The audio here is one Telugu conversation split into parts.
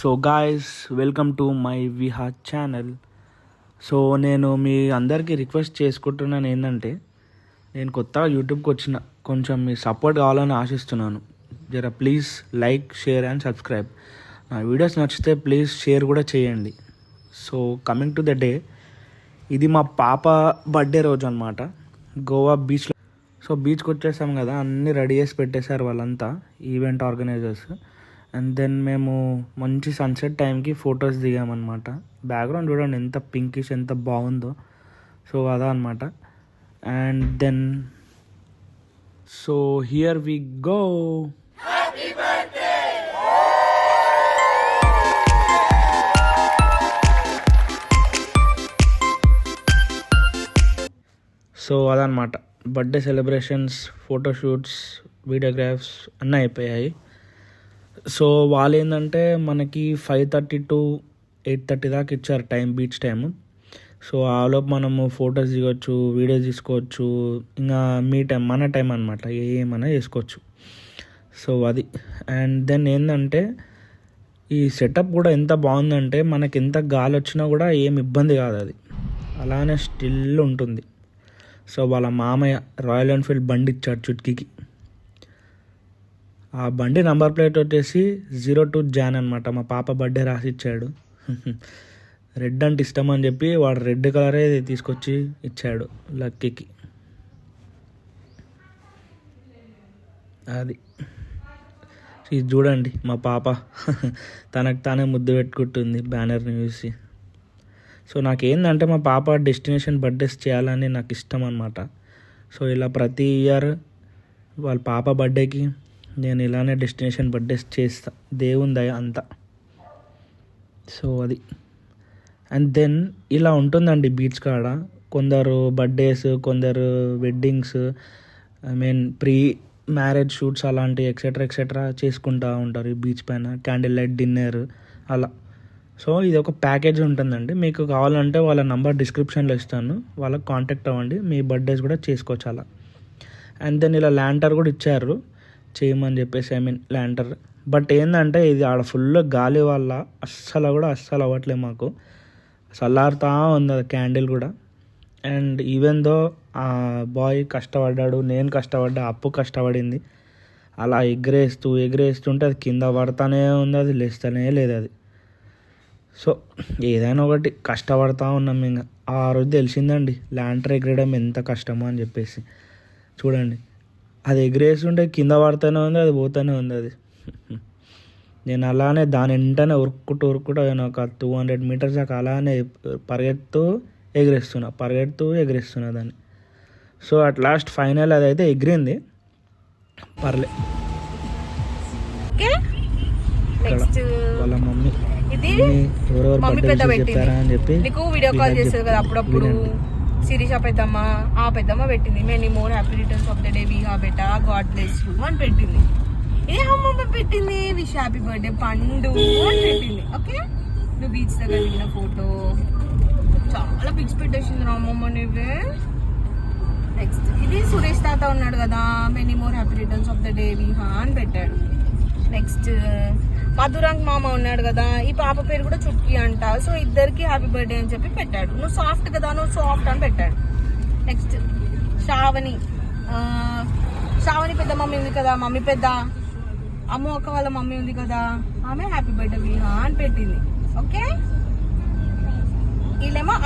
So guys, welcome to my Viha channel. So నేను మీ అందరికీ రిక్వెస్ట్ చేసుకుంటున్నాను ఏంటంటే, నేను కొత్తగా యూట్యూబ్కి వచ్చిన, కొంచెం మీ సపోర్ట్ కావాలని ఆశిస్తున్నాను. జర please like, share and subscribe. నా వీడియోస్ నచ్చితే ప్లీజ్ షేర్ కూడా చేయండి. So coming to the day, ఇది మా పాప బర్త్డే రోజు అనమాట. గోవా బీచ్లో. సో బీచ్కి వచ్చేసాం కదా, అన్నీ రెడీ చేసి పెట్టేశారు వాళ్ళంతా, ఈవెంట్ ఆర్గనైజర్స్. అండ్ దెన్ మేము మంచి సన్సెట్ టైంకి ఫొటోస్ దిగామన్నమాట. బ్యాక్గ్రౌండ్ చూడండి ఎంత పింకిష్, ఎంత బాగుందో. సో అదా అనమాట. And then so here we go. So అదనమాట, బర్త్డే సెలబ్రేషన్స్, ఫోటోషూట్స్, వీడియోగ్రాఫ్స్ అన్నీ అయిపోయాయి. సో వాళ్ళు ఏంటంటే మనకి 5:30 to 8:30 దాకా ఇచ్చారు టైం, బీచ్ టైము. సో ఆలోపు మనము ఫొటోస్ దిగొచ్చు, వీడియోస్ తీసుకోవచ్చు, ఇంకా మీ టైం, మన టైం అనమాట, ఏమైనా చేసుకోవచ్చు. సో అది. అండ్ దెన్ ఏంటంటే ఈ సెటప్ కూడా ఎంత బాగుందంటే, మనకి ఎంత గాలి వచ్చినా కూడా ఏం ఇబ్బంది కాదు, అది అలానే స్టిల్ ఉంటుంది. సో వాళ్ళ మామయ్య రాయల్ ఎన్ఫీల్డ్ బండి ఇచ్చాడు చుట్కీకి. ఆ బండి నంబర్ ప్లేట్ వచ్చేసి 02 Jan అనమాట. మా పాప బర్త్డే రాసి ఇచ్చాడు. రెడ్ అంటే ఇష్టం అని చెప్పి వాడు రెడ్ కలరే తీసుకొచ్చి ఇచ్చాడు లక్కీకి. అది ఇది చూడండి మా పాప తనకు తానే ముద్దు పెట్టుకుంటుంది బ్యానర్ని చూసి. సో నాకేందంటే మా పాప డెస్టినేషన్ బర్త్డేస్ చేయాలని నాకు ఇష్టం అనమాట. సో ఇలా ప్రతి ఇయర్ వాళ్ళ పాప బర్త్డేకి నేను ఇలానే డెస్టినేషన్ బర్త్డేస్ చేస్తా, దేవుని దయ అంతా. సో అది. అండ్ దెన్ ఇలా ఉంటుందండి బీచ్ కాడ. కొందరు బర్త్డేస్, కొందరు వెడ్డింగ్స్, ప్రీ మ్యారేజ్ షూట్స్ అలాంటివి ఎక్సెట్రా చేసుకుంటూ ఉంటారు ఈ బీచ్ పైన. క్యాండిల్ లైట్ డిన్నర్ అలా. సో ఇది ఒక ప్యాకేజ్ ఉంటుందండి. మీకు కావాలంటే వాళ్ళ నంబర్ డిస్క్రిప్షన్లో ఇస్తాను, వాళ్ళకి కాంటాక్ట్ అవ్వండి, మీ బర్త్డేస్ కూడా చేసుకోవచ్చు అలా. అండ్ దెన్ ఇలా ల్యాంటర్ కూడా ఇచ్చారు చేయమని చెప్పేసి, ల్యాంటర్. బట్ ఏంటంటే ఇది ఆడ ఫుల్ గాలి వల్ల అస్సలు అవ్వట్లేదు మాకు, చల్లారుతా ఉంది అది క్యాండిల్ కూడా. అండ్ ఈవెన్ దో ఆ బాయ్ కష్టపడ్డాడు, నేను కష్టపడ్డా, అప్పు కష్టపడింది, అలా ఎగిరేస్తుంటే అది కింద పడతానే ఉంది, అది లేస్తూనే లేదు అది. సో ఏదైనా ఒకటి కష్టపడతా ఉన్నాం. ఇంకా ఆ రోజు తెలిసిందండి ల్యాంటర్ ఎగరడం ఎంత కష్టమో అని చెప్పేసి. చూడండి, అది ఎగిరేస్తుంటే కింద పడుతూనే ఉంది, అది పోతూనే ఉంది అది. నేను అలానే దాని వెంటనే ఉరుక్కుంటూ ఒక 200 meters దాకా అలానే పరిగెడుతూ ఎగిరేస్తున్నా దాన్ని. సో అట్ లాస్ట్ ఫైనల్ అదైతే ఎగిరింది, పర్లే. వాళ్ళ మమ్మీ ఎవరెవరు బర్త్డే చెప్పారా అని చెప్పి వీడియో కాల్ చేస్తారు కదా అప్పుడప్పుడు. శిరీష పెద్దమ్మ, ఆ పెద్దమ్మ పెట్టింది many more happy returns of the day we have బెటా, గాడ్ బ్లెస్ యూ అని పెట్టింది. ఏ అమ్మమ్మ పెట్టింది విష్ హ్యాపీ బర్త్డే పండు అని పెట్టింది. ఓకే, నువ్వు బీచ్ దగ్గర దిగిన ఫోటో చాలా పిక్స్ పెట్టేసింది రా అమ్మమ్మ నువ్వే. నెక్స్ట్ ఇది సురేష్ తాత ఉన్నాడు కదా, many more happy returns of the day we have అని పెట్టాడు. నెక్స్ట్ మధురంగ్ మామ ఉన్నాడు కదా, ఈ పాప పేరు కూడా చుట్కీ అంట. సో ఇద్దరికి హ్యాపీ బర్త్డే అని చెప్పి పెట్టాడు. నువ్వు సాఫ్ట్ కదా, నువ్వు సాఫ్ట్ అని పెట్టాడు. నెక్స్ట్ శ్రావణి పెద్ద మమ్మీ ఉంది కదా, మమ్మీ పెద్ద అమ్మ అక్క వాళ్ళ మమ్మీ ఉంది కదా, ఆమె హ్యాపీ బర్త్డే విహా అని పెట్టింది. ఓకే, వీళ్ళేమో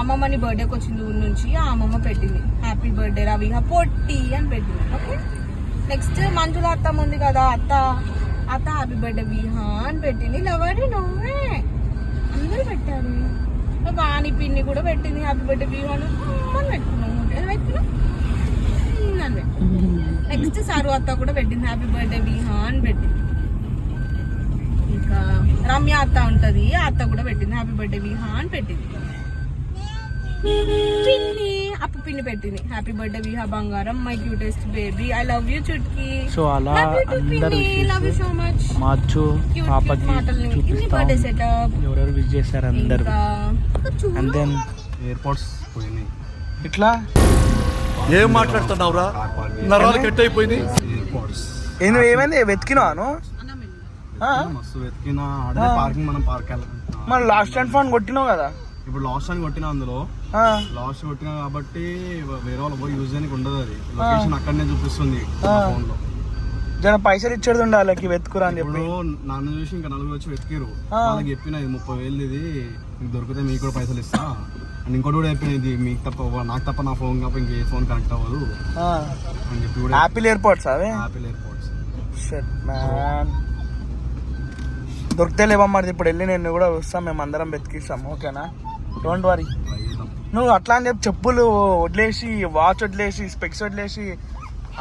అమ్మమ్మని బర్త్డేకి వచ్చింది ఊరి నుంచి, ఆ అమ్మమ్మ పెట్టింది హ్యాపీ బర్త్డే రా విహా పొట్టి అని పెట్టింది. ఓకే, నెక్స్ట్ మంజుల అత్తమ్మ ఉంది కదా, అత్త హ్యాపీ బర్త్డే విహా అని పెట్టింది. లవరి నువ్వే అందరూ పెట్టారు. వాణి పిన్ని కూడా పెట్టింది హ్యాపీ బర్త్డే విహా అని పెట్టుకున్నాము. నెక్స్ట్ సారు అత్త కూడా పెట్టింది హ్యాపీ బర్త్డే విహా అని పెట్టింది. ఇంకా రమ్య అత్త ఉంటది, ఆ అత్త కూడా పెట్టింది హ్యాపీ బర్త్డే విహా అని పెట్టింది. పిన్ని అప్పు పిన్ని పెట్టింది హ్యాపీ బర్త్డే విహా బంగారం, my cutest baby, I love you Chutki. So అలా అందరూ సో మచ్ మార్చు పాపకి బర్త్డే సెటప్ ఎవరెవరు విష్ చేశారు అందరు. అండ్ దెన్ ఎయిర్పోర్ట్స్ పోయినాయి. ఇట్లా ఏం మాట్లాడుతున్నావురా, నరాలు కట్ అయిపోయింది. ఏమైంది వెతికినాను మస్తు వెతికినా ఆడే పార్కింగ్ మనం పార్క్ వెళ్ళాలి. మరి లాస్ట్ అండ్ ఫోన్ కొట్టినావు కదా. ఇప్పుడు లాస్ట్ అని కొట్టినా, అందులో లాస్ట్ కొట్టినా కాబట్టి వేరే వాళ్ళు పోయి యూజ్ చేయడానికి ఉండదు. అది లొకేషన్ అక్కడనే చూపిస్తుంది ఫోన్ లో. జర పైసలు ఇచ్చేది ఉండే వాళ్ళకి వెతుకురా అని చెప్పి. నన్ను చూసి ఇంకా నలుగురు వచ్చి వెతికిరు. వాళ్ళకి చెప్పిన ఇది 30,000 ఇది మీకు దొరికితే మీకు కూడా పైసలు ఇస్తా అని. ఇంకోటి కూడా చెప్పిన ఇది మీకు తప్ప నాకు తప్ప నా ఫోన్ తప్ప ఇంకే ఫోన్ కనెక్ట్ అవ్వదు అని చెప్పి కూడా. యాపిల్ ఎయిర్పోర్ట్స్ అవే. యాపిల్ ఎయిర్పోర్ట్స్ దొరికితే లేవమ్మది. ఇప్పుడు వెళ్ళి నేను కూడా వస్తాం, మేము అందరం వెతికిస్తాం. ఓకేనా, డోంట్ వరీ. నువ్వు అట్లా అని చెప్పి చెప్పులు వదిలేసి, వాచ్ వదిలేసి, స్పెక్స్ వదిలేసి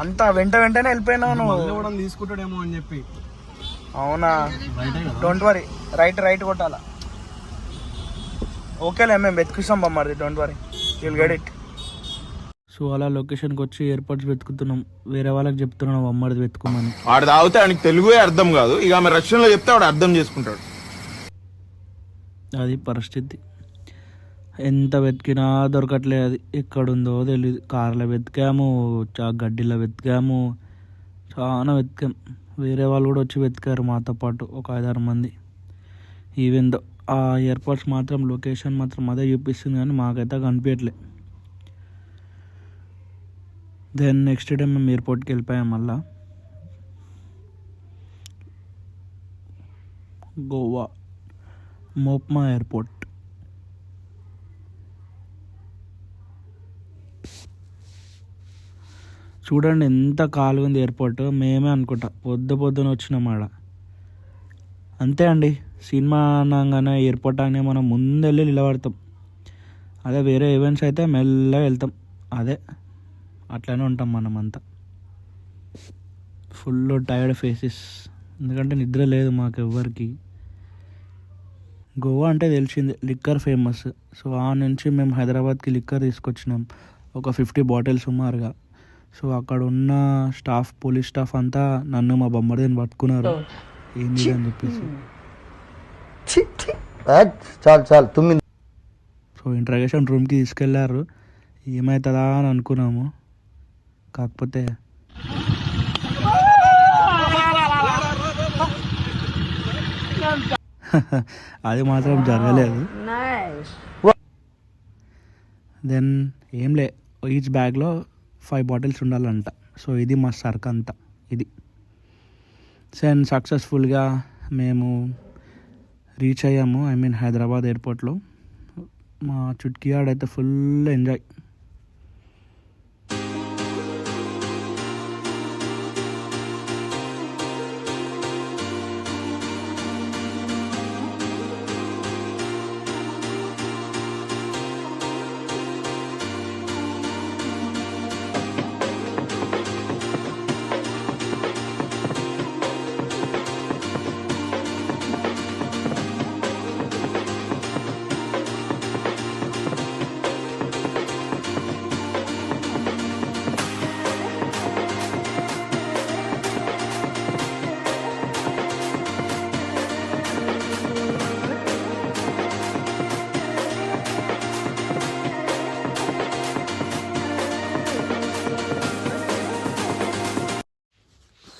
అంతా వెంటనే వెళ్ళిపోయినావు నువ్వు. కూడా తీసుకుంటాడేమో అని చెప్పి. అవునా, డోంట్ వరీ. రైట్ కొట్టాలా. ఓకేలే, మేము వెతికిస్తాం బొమ్మది, don't worry, will get it. So అలా లొకేషన్కి వచ్చి ఎయిర్పోర్ట్స్ వెతుకుతున్నాం. వేరే వాళ్ళకి చెప్తున్నాం బొమ్మది వెతుకోమని. వాడు తాగితే ఆయనకి తెలుగు అర్థం కాదు, ఇక ఆమె రష్యన్లో చెప్తే వాడు అర్థం చేసుకుంటాడు. అది పరిస్థితి. ఎంత వెతికినా దొరకట్లేదు. అది ఎక్కడుందో తెలియదు. కార్లో వెతికాము, గడ్డిలో వెతికాము, చాలా వెతికాం. వేరే వాళ్ళు కూడా వచ్చి వెతికారు మాతో పాటు, ఒక 5-6 మంది. ఈవెన్ దో ఆ ఎయిర్పోర్ట్స్ మాత్రం లొకేషన్ మాత్రం అదే చూపిస్తుంది, కానీ మాకైతే కనిపించట్లే. దెన్ నెక్స్ట్ డే మేము ఎయిర్పోర్ట్కి వెళ్ళిపోయాం మళ్ళా. గోవా మోప్మా ఎయిర్పోర్ట్. చూడండి ఎంత ఖాళీ ఉంది ఎయిర్పోర్ట్. మేమే అనుకుంటా పొద్దున వచ్చినాం ఆడ. అంతే అండి, సినిమా అనగానే ఎయిర్పోర్ట్ అనే మనం ముందెళ్ళి నిలబడతాం. అదే వేరే ఈవెంట్స్ అయితే మెల్లగా వెళ్తాం. అదే అట్లనే ఉంటాం మనం అంతా. ఫుల్ టైర్డ్ ఫేసెస్, ఎందుకంటే నిద్ర లేదు మాకు ఎవ్వరికి. గోవా అంటే తెలిసిందే లిక్కర్ ఫేమస్. సో ఆ నుంచి మేము హైదరాబాద్కి లిక్కర్ తీసుకొచ్చినాం, ఒక 50 బాటిల్స్ సుమారుగా. సో అక్కడ ఉన్న స్టాఫ్, పోలీస్ స్టాఫ్ అంతా నన్ను మా బొమ్మడిని పట్టుకున్నారు ఏంది అని చెప్పేసి. సో ఇంట్రాగేషన్ రూమ్కి తీసుకెళ్లారు. ఏమవుతుందా అని అనుకున్నాము, కాకపోతే అది మాత్రం జరగలేదు. దెన్ ఏం లే, ఈచ్ బ్యాగ్లో 5 బాటిల్స్ ఉండాలంట. సో ఇది మా సర్క్ అంతా. ఇది సెన్ సక్సెస్ఫుల్గా మేము రీచ్ అయ్యాము, హైదరాబాద్ ఎయిర్పోర్ట్లో. మా చుట్కీ ఆడైతే ఫుల్ ఎంజాయ్.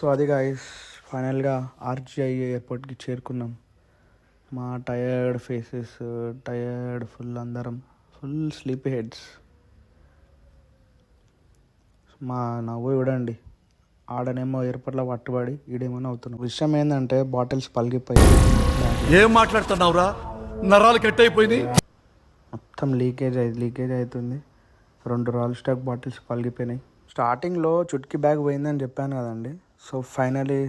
సో అది గాయస్, ఫైనల్గా ఆర్జీఐ ఎయిర్పోర్ట్కి చేరుకున్నాం. మా టయర్డ్ ఫేసెస్, టయర్డ్ అందరం ఫుల్ స్లీపీ హెడ్స్. మా నవ్వు చూడండి, ఆడనేమో ఎయిర్పోర్ట్లో పట్టుబడి ఈడేమో అవుతున్నాం. విషయం ఏంటంటే బాటిల్స్ పలిగిపోయాయి. ఏం మాట్లాడుతున్నావురా, నరాలు కట్ అయిపోయింది. మొత్తం లీకేజ్ అవుతుంది. 2 రాయల్ స్టాక్ బాటిల్స్ పలిగిపోయినాయి. స్టార్టింగ్లో చుట్కీ బ్యాగ్ పోయిందని చెప్పాను కదండి. సో ఫైనలీ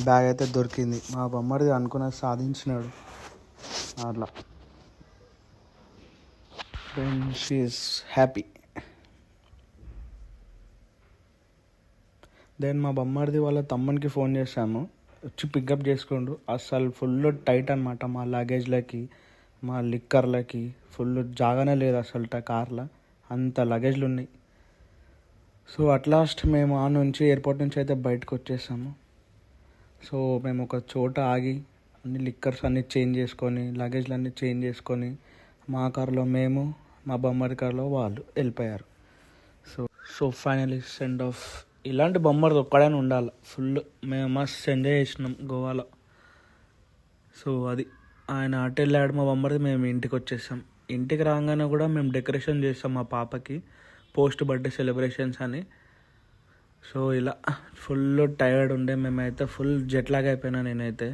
బ్యాగ్ అయితే దొరికింది. మా బొమ్మడిది అనుకున్నది సాధించినాడు అట్లా. Then she is happy. Then మా బొమ్మడిది వాళ్ళ తమ్మునికి ఫోన్ చేశాము, వచ్చి పికప్ చేసుకోండు. అసలు ఫుల్ టైట్ అనమాట. మా లగేజ్లకి, మా లిక్కర్లకి ఫుల్ జాగానే లేదు అసలు కార్లో, అంత లగేజ్లు ఉన్నాయి. సో అట్ లాస్ట్ మేము ఆ నుంచి ఎయిర్పోర్ట్ నుంచి అయితే బయటకు వచ్చేసాము. సో మేము ఒక చోట ఆగి అన్ని లిక్కర్స్ అన్నీ చేంజ్ చేసుకొని, లగేజ్లు అన్నీ చేంజ్ చేసుకొని, మా కార్లో మేము, మా బొమ్మడి కార్లో వాళ్ళు వెళ్ళిపోయారు. So finally send off. ఇలాంటి బొమ్మడిది ఒక్కడైనా ఉండాలి. ఫుల్ మేము మస్త్ ఎంజాయ్ చేసినాం గోవాలో. సో అది ఆయన అటు వెళ్ళాడు మా బొమ్మది, మేము ఇంటికి వచ్చేసాం. ఇంటికి రాగానే కూడా మేము డెకరేషన్ చేస్తాం మా పాపకి పోస్ట్ బర్త్డే సెలబ్రేషన్స్ అని. సో ఇలా ఫుల్ టైర్డ్ ఉండే మేమైతే, ఫుల్ జెట్ లాగ్ అయిపోయినా నేనైతే.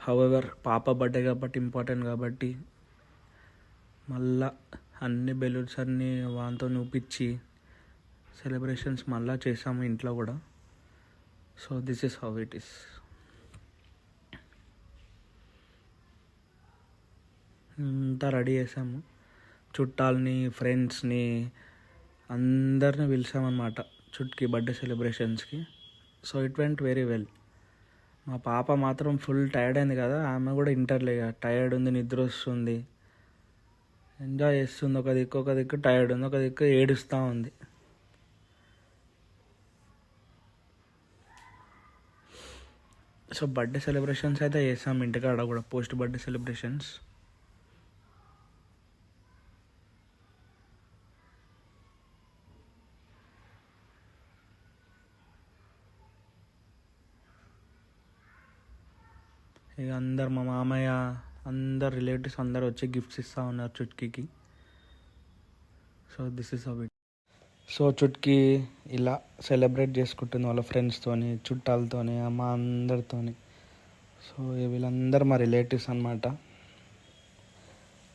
హౌఎవర్ పాప బర్త్డే కాబట్టి ఇంపార్టెంట్ కాబట్టి మళ్ళా అన్ని బెలూన్స్ అన్నీ వాంతో చూపించి సెలబ్రేషన్స్ మళ్ళీ చేసాము ఇంట్లో కూడా. So this is how it is. అంతా రెడీ చేసాము, చుట్టాలని ఫ్రెండ్స్ని అందరిని పిలిచామన్నమాట చుట్కి బర్త్డే సెలబ్రేషన్స్కి. So it went very well. మా పాప మాత్రం ఫుల్ టైర్డ్ అయింది కదా, ఆమె కూడా ఇంటర్లేగా టైర్డ్ ఉంది, నిద్ర వస్తుంది, ఎంజాయ్ చేస్తుంది. ఒక దిక్కు టైర్డ్ ఉంది, ఒక దిక్కు ఏడుస్తూ ఉంది. సో బర్త్డే సెలబ్రేషన్స్ అయితే చేసాం ఇంటికాడ కూడా, పోస్ట్ బర్త్డే సెలబ్రేషన్స్. ఇక అందరు మా మామయ్య అందరు రిలేటివ్స్ అందరు వచ్చి గిఫ్ట్స్ ఇస్తూ ఉన్నారు చుట్కీకి. So this is how it. So Chutki ఇలా సెలబ్రేట్ చేసుకుంటుంది వాళ్ళ ఫ్రెండ్స్తోని, చుట్టాలతోని, మా అందరితోని. సో వీళ్ళందరూ మా రిలేటివ్స్ అన్నమాట.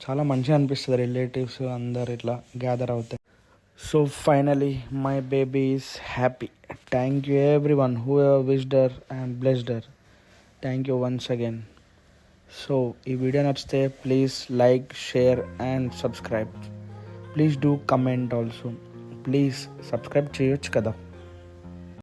చాలా మంచిగా అనిపిస్తుంది రిలేటివ్స్ అందరు ఇట్లా గ్యాదర్ అవుతాయి. So finally my baby is happy. Thank you every one who have wished her and blessed her. Thank you once again. So ఈ వీడియో నచ్చితే please like, share and subscribe. Please do comment also. Please subscribe చేయొచ్చు కదా.